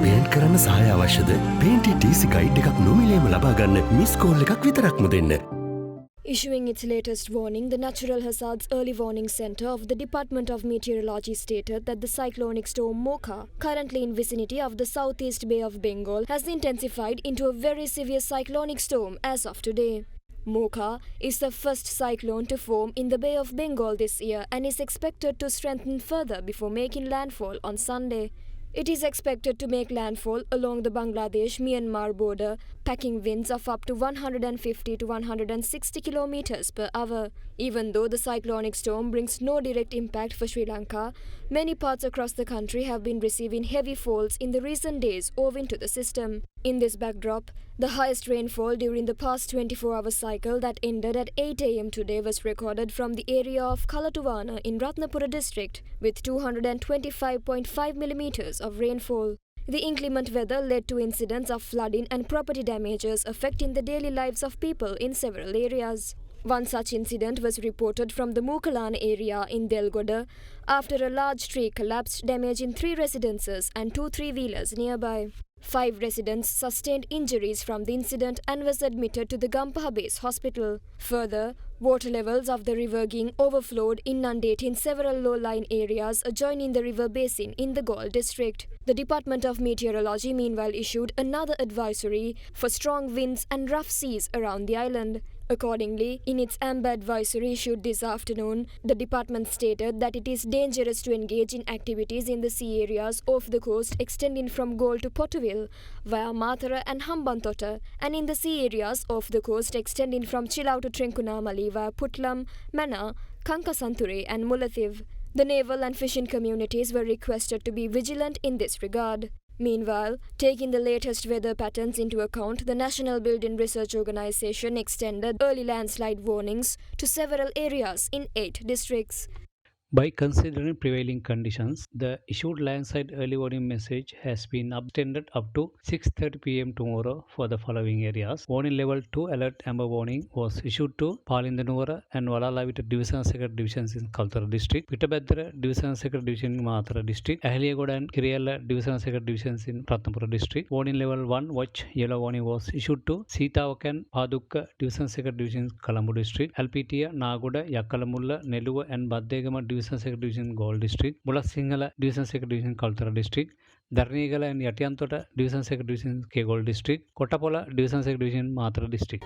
Paint කරන්න සහාය අවශ්‍යද? පේන්ටි TC ගයිඩ් එකක් නොමිලේම ලබා ගන්න මිස් කෝල් එකක් විතරක්ම දෙන්න. Issuing its latest warning, the Natural Hazards Early Warning Center of the Department of Meteorology stated that the cyclonic storm Mocha, currently in vicinity of the southeast Bay of Bengal, has intensified into a very severe cyclonic storm as of today. Mocha is the first cyclone to form in the Bay of Bengal this year and is expected to strengthen further before making landfall on Sunday. It is expected to make landfall along the Bangladesh-Myanmar border, packing winds of up to 150 to 160 kilometers per hour. Even though the cyclonic storm brings no direct impact for Sri Lanka, many parts across the country have been receiving heavy falls in the recent days owing to the system. In this backdrop, the highest rainfall during the past 24-hour cycle that ended at 8 am today was recorded from the area of Kalatuvana in Ratnapura district with 225.5 millimeters of rainfall. The inclement weather led to incidents of flooding and property damages affecting the daily lives of people in several areas. One such incident was reported from the Mukalan area in Delgoda after a large tree collapsed, damaging 3 residences and 2 three-wheelers nearby. 5 residents sustained injuries from the incident and was admitted to the Gampaha Base Hospital. Further, water levels of the river Ging overflowed, inundating several low-lying areas adjoining the river basin in the Galle district. The Department of Meteorology meanwhile issued another advisory for strong winds and rough seas around the island. Accordingly, in its amber advisory issued this afternoon, the department stated that it is dangerous to engage in activities in the sea areas off the coast extending from Galle to Potterville via Mathara and Hambantota, and in the sea areas off the coast extending from Chilau to Trincomalee via Putlam, Mana, Kankasanture and Mulathiv. The naval and fishing communities were requested to be vigilant in this regard. Meanwhile, taking the latest weather patterns into account, the National Building Research Organisation extended early landslide warnings to several areas in 8 districts. By considering prevailing conditions, the issued landslide early warning message has been extended up to 6:30 pm tomorrow for the following areas. Warning level 2 alert amber warning was issued to Palindanuwara and Valalavita Division Second Divisions in Kaltara district, Pitabadra Division Second Division in Mathura district, Ahliyagoda and Kiriyala Division Second Divisions in Ratnapura district. Warning level 1 watch yellow warning was issued to Sitavakan Padukka Division Second Division in Colombo district, Alpitia, Nagoda, Yakalamulla, Neluva and Baddegama Division Second Division Galle district, Mulasingala Division Second Division Kaltara district, Dharnigala and Yatiantota Division Second Division Kegol district, Kottapola Division Second Division Mathura district.